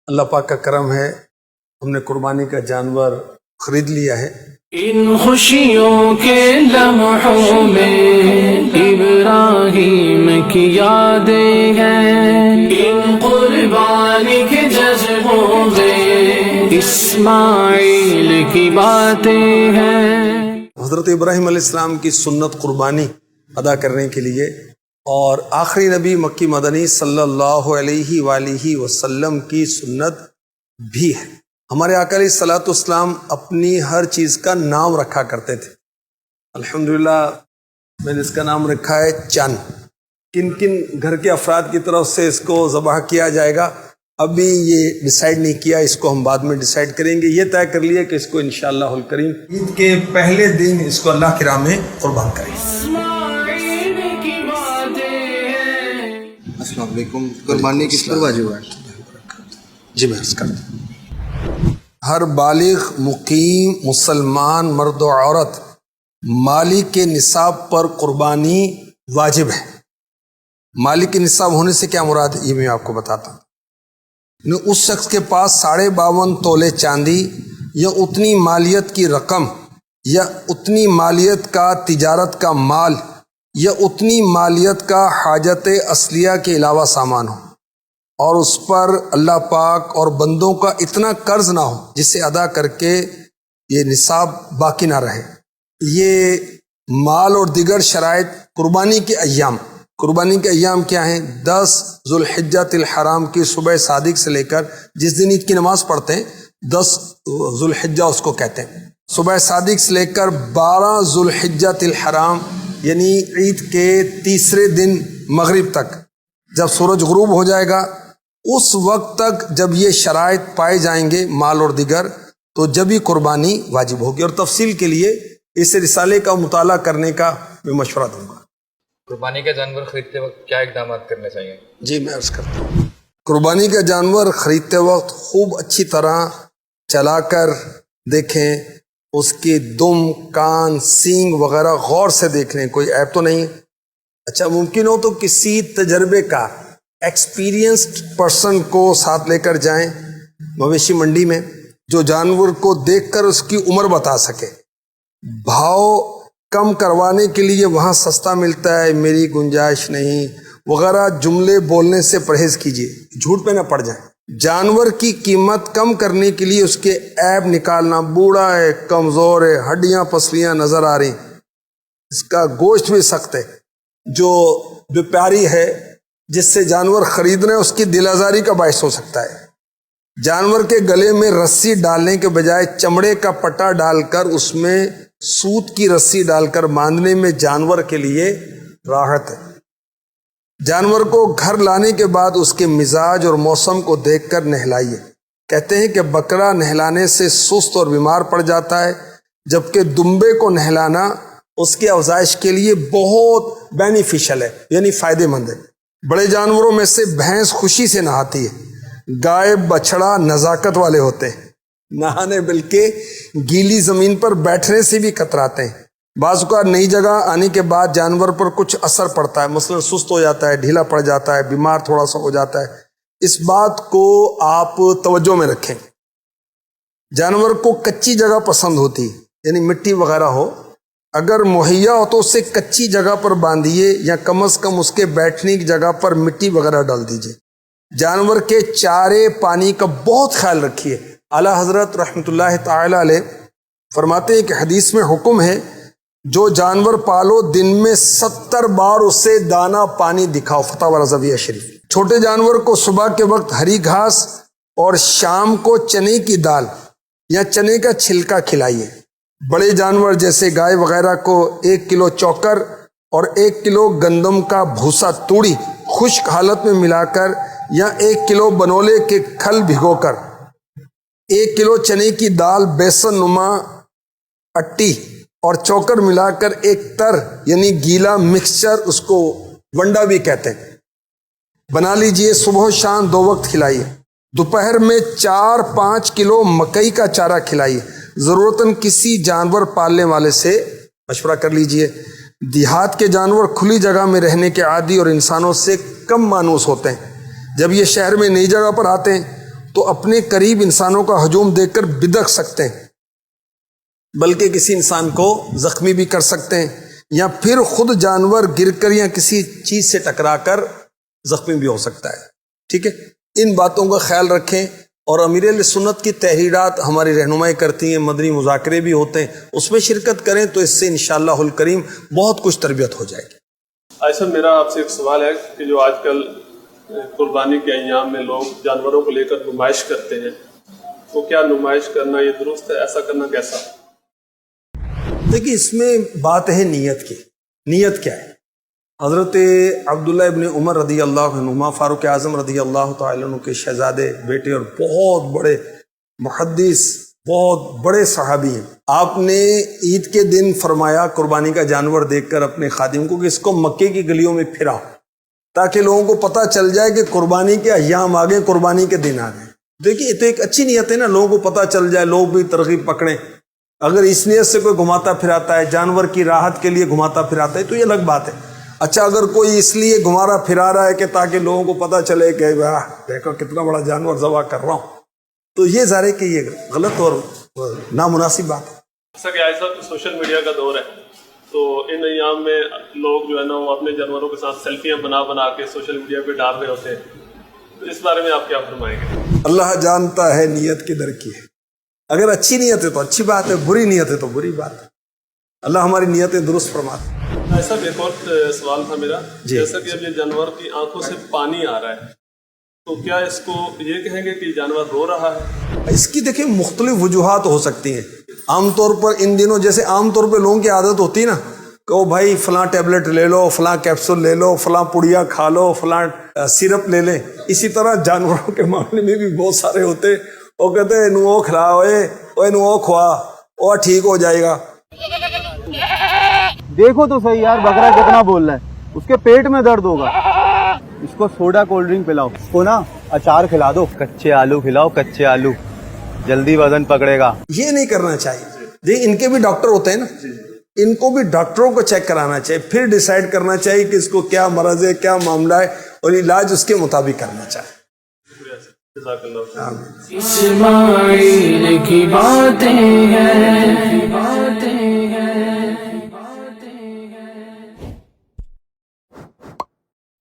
اللہ پاک کا کرم ہے، ہم نے قربانی کا جانور خرید لیا ہے۔ ان خوشیوں کے لمحوں میں ابراہیم کی یادیں ہیں، ان قربانی کے جذبوں میں اسماعیل کی باتیں ہیں۔ حضرت ابراہیم علیہ السلام کی سنت قربانی ادا کرنے کے لیے، اور آخری نبی مکی مدنی صلی اللہ علیہ وآلہ وسلم کی سنت بھی ہے۔ ہمارے آقا علیہ الصلوۃ والسلام اپنی ہر چیز کا نام رکھا کرتے تھے۔ الحمدللہ میں نے اس کا نام رکھا ہے چند۔ کن کن گھر کے افراد کی طرف سے اس کو ذبح کیا جائے گا ابھی یہ ڈیسائیڈ نہیں کیا، اس کو ہم بعد میں ڈیسائیڈ کریں گے۔ یہ طے کر لیے کہ اس کو انشاءاللہ الکریم عید کے پہلے دن اس کو اللہ کی راہ میں قربان کریں گے۔ السلام علیکم۔ قربانی کس پر واجب ہے؟ جی میں عرض کرتا ہوں، ہر بالغ مقیم مسلمان مرد و عورت مالک کے نصاب پر قربانی واجب ہے۔ مالک کے نصاب ہونے سے کیا مراد ہے یہ میں آپ کو بتاتا ہوں۔ اس شخص کے پاس 52.5 تولے چاندی یا اتنی مالیت کی رقم یا اتنی مالیت کا تجارت کا مال یا اتنی مالیت کا حاجت اصلیہ کے علاوہ سامان ہو، اور اس پر اللہ پاک اور بندوں کا اتنا قرض نہ ہو جسے ادا کر کے یہ نصاب باقی نہ رہے۔ یہ مال اور دیگر شرائط قربانی کے ایام، قربانی کے ایام کیا ہیں؟ 10 ذوالحجۃ الحرام کی صبح صادق سے لے کر جس دن عید کی نماز پڑھتے ہیں 10 ذوالحجہ اس کو کہتے ہیں، صبح صادق سے لے کر 12 ذوالحجۃ الحرام یعنی عید کے تیسرے دن مغرب تک، جب سورج غروب ہو جائے گا اس وقت تک جب یہ شرائط پائے جائیں گے مال اور دیگر، تو جب ہی قربانی واجب ہوگی۔ اور تفصیل کے لیے اس رسالے کا مطالعہ کرنے کا میں مشورہ دوں گا۔ قربانی کا جانور خریدتے وقت کیا اقدامات کرنے چاہیے؟ جی میں عرض کرتا ہوں، قربانی کا جانور خریدتے وقت خوب اچھی طرح چلا کر دیکھیں، اس کی دم، کان، سینگ وغیرہ غور سے دیکھ لیں، کوئی عیب تو نہیں۔ اچھا ممکن ہو تو کسی تجربے کا ایکسپیرینسڈ پرسن کو ساتھ لے کر جائیں مویشی منڈی میں، جو جانور کو دیکھ کر اس کی عمر بتا سکے۔ بھاؤ کم کروانے کے لیے وہاں سستا ملتا ہے، میری گنجائش نہیں وغیرہ جملے بولنے سے پرہیز کیجیے، جھوٹ پہ نہ پڑ جائیں۔ جانور کی قیمت کم کرنے کے لیے اس کے عیب نکالنا، بوڑھا ہے، کمزور ہے، ہڈیاں پسلیاں نظر آ رہی، اس کا گوشت بھی سخت ہے، جو پیاری ہے جس سے جانور خرید رہے ہیں اس کی دل آزاری کا باعث ہو سکتا ہے۔ جانور کے گلے میں رسی ڈالنے کے بجائے چمڑے کا پٹا ڈال کر اس میں سوت کی رسی ڈال کر باندھنے میں جانور کے لیے راحت ہے۔ جانور کو گھر لانے کے بعد اس کے مزاج اور موسم کو دیکھ کر نہلائیے۔ کہتے ہیں کہ بکرا نہلانے سے سست اور بیمار پڑ جاتا ہے، جبکہ دمبے کو نہلانا اس کے افزائش کے لیے بہت بینیفیشل ہے، یعنی فائدہ مند ہے۔ بڑے جانوروں میں سے بھینس خوشی سے نہاتی ہے، گائے بچھڑا نزاکت والے ہوتے ہیں، نہانے بلکہ گیلی زمین پر بیٹھنے سے بھی کتراتے ہیں۔ بعض اوقات نئی جگہ آنے کے بعد جانور پر کچھ اثر پڑتا ہے، مثلا سست ہو جاتا ہے، ڈھیلا پڑ جاتا ہے، بیمار تھوڑا سا ہو جاتا ہے۔ اس بات کو آپ توجہ میں رکھیں۔ جانور کو کچی جگہ پسند ہوتی ہے، یعنی مٹی وغیرہ ہو، اگر مہیا ہو تو اسے کچی جگہ پر باندھیے یا کم از کم اس کے بیٹھنے کی جگہ پر مٹی وغیرہ ڈال دیجیے۔ جانور کے چارے پانی کا بہت خیال رکھیے۔ اعلیٰ حضرت رحمۃ اللہ تعالی علیہ فرماتے ہیں کہ حدیث میں حکم ہے، جو جانور پالو دن میں 70 بار اسے دانا پانی دکھاؤ، فتاوی رضویہ شریف۔ چھوٹے جانور کو صبح کے وقت ہری گھاس اور شام کو چنے کی دال یا چنے کا چھلکا کھلائیے۔ بڑے جانور جیسے گائے وغیرہ کو 1 کلو چوکر اور 1 کلو گندم کا بھوسا توڑی خشک حالت میں ملا کر یا 1 کلو بنولے کے کھل بھگو کر 1 کلو چنے کی دال، بیسن نما اٹی اور چوکر ملا کر ایک تر یعنی گیلا مکسچر، اس کو ونڈا بھی کہتے ہیں، بنا لیجئے۔ صبح و شام 2 وقت کھلائیے۔ دوپہر میں 4-5 کلو مکئی کا چارہ کھلائیے۔ ضرورتاً کسی جانور پالنے والے سے مشورہ کر لیجئے۔ دیہات کے جانور کھلی جگہ میں رہنے کے عادی اور انسانوں سے کم مانوس ہوتے ہیں۔ جب یہ شہر میں نئی جگہ پر آتے ہیں تو اپنے قریب انسانوں کا ہجوم دیکھ کر بدک سکتے ہیں، بلکہ کسی انسان کو زخمی بھی کر سکتے ہیں، یا پھر خود جانور گر کر یا کسی چیز سے ٹکرا کر زخمی بھی ہو سکتا ہے. ٹھیک ہے، ان باتوں کا خیال رکھیں. اور امیر اہل سنت کی تحریرات ہماری رہنمائی کرتی ہیں، مدنی مذاکرے بھی ہوتے ہیں، اس میں شرکت کریں تو اس سے انشاءاللہ الکریم بہت کچھ تربیت ہو جائے گی. ایسا میرا آپ سے ایک سوال ہے کہ جو آج کل قربانی کے ایام میں لوگ جانوروں کو لے کر نمائش کرتے ہیں، تو کیا نمائش کرنا یہ درست ہے؟ ایسا کرنا کیسا؟ دیکھیے، اس میں بات ہے نیت کی. نیت کیا ہے؟ حضرت عبداللہ ابن عمر رضی اللہ عنہما، فاروق اعظم رضی اللہ تعالی عنہ کے شہزادے بیٹے اور بہت بڑے محدث، بہت بڑے صحابی ہیں. آپ نے عید کے دن فرمایا قربانی کا جانور دیکھ کر اپنے خادم کو کہ اس کو مکے کی گلیوں میں پھراؤ، تاکہ لوگوں کو پتہ چل جائے کہ قربانی کے ایام آگے، قربانی کے دن آگے. دیکھیے، یہ تو ایک اچھی نیت ہے نا، لوگوں کو پتہ چل جائے، لوگ بھی ترغیب پکڑیں. اگر اس نیت سے کوئی گھماتا پھراتا ہے، جانور کی راحت کے لیے گھماتا پھراتا ہے، تو یہ الگ بات ہے. اچھا، اگر کوئی اس لیے گھما پھرا رہا ہے کہ تاکہ لوگوں کو پتہ چلے کہ دیکھو کتنا بڑا جانور ذبح کر رہا ہوں، تو یہ ظاہر ہے کہ یہ غلط اور نامناسب بات ہے. جیسا کہ ایسا سوشل میڈیا کا دور ہے، تو ان ایام میں لوگ جو ہے نا وہ اپنے جانوروں کے ساتھ سیلفیاں بنا کے سوشل میڈیا پہ ڈال رہے ہوتے ہیں، تو اس بارے میں آپ کیا فرمائیں گے؟ اللہ جانتا ہے نیت کی در کی ہے. اگر اچھی نیت ہے تو اچھی بات ہے، بری نیت ہے تو بری بات ہے. اللہ ہماری نیتیں درست فرماتے. ایسا ایک اور سوال تھا میرا، جیسا کہ اب یہ جانور کی آنکھوں سے پانی آ رہا ہے، تو کیا اس کو یہ کہیں گے کہ جانور رو رہا ہے؟ اس کی دیکھیں مختلف وجوہات ہو سکتی ہیں. عام طور پر ان دنوں جیسے عام طور پہ لوگوں کی عادت ہوتی ہے نا کہ وہ بھائی فلاں ٹیبلٹ لے لو، فلاں کیپسول لے لو، فلاں پڑیا کھا لو، فلاں سیرپ لے لیں. اسی طرح جانوروں کے معاملے میں بھی بہت سارے ہوتے، وہ کہتے ہیں نو کھلا ہوئے نو کھوا، وہ ٹھیک ہو جائے گا. دیکھو تو صحیح یار، بکرا کتنا بول رہا ہے، اس کے پیٹ میں درد ہوگا. اس کو سوڈا کولڈ ڈرنک پلاؤ، اس کو نا اچار کھلا دو، کچے آلو کھلاؤ، کچے آلو، جلدی وزن پکڑے گا. یہ نہیں کرنا چاہیے. دیکھ، ان کے بھی ڈاکٹر ہوتے ہیں نا، ان کو بھی ڈاکٹروں کو چیک کرانا چاہیے، پھر ڈیسائیڈ کرنا چاہیے کہ اس کو کیا مرض ہے، کیا معاملہ ہے، اور علاج اس کے مطابق کرنا چاہیے. اسماعیل کی باتیں ہیں.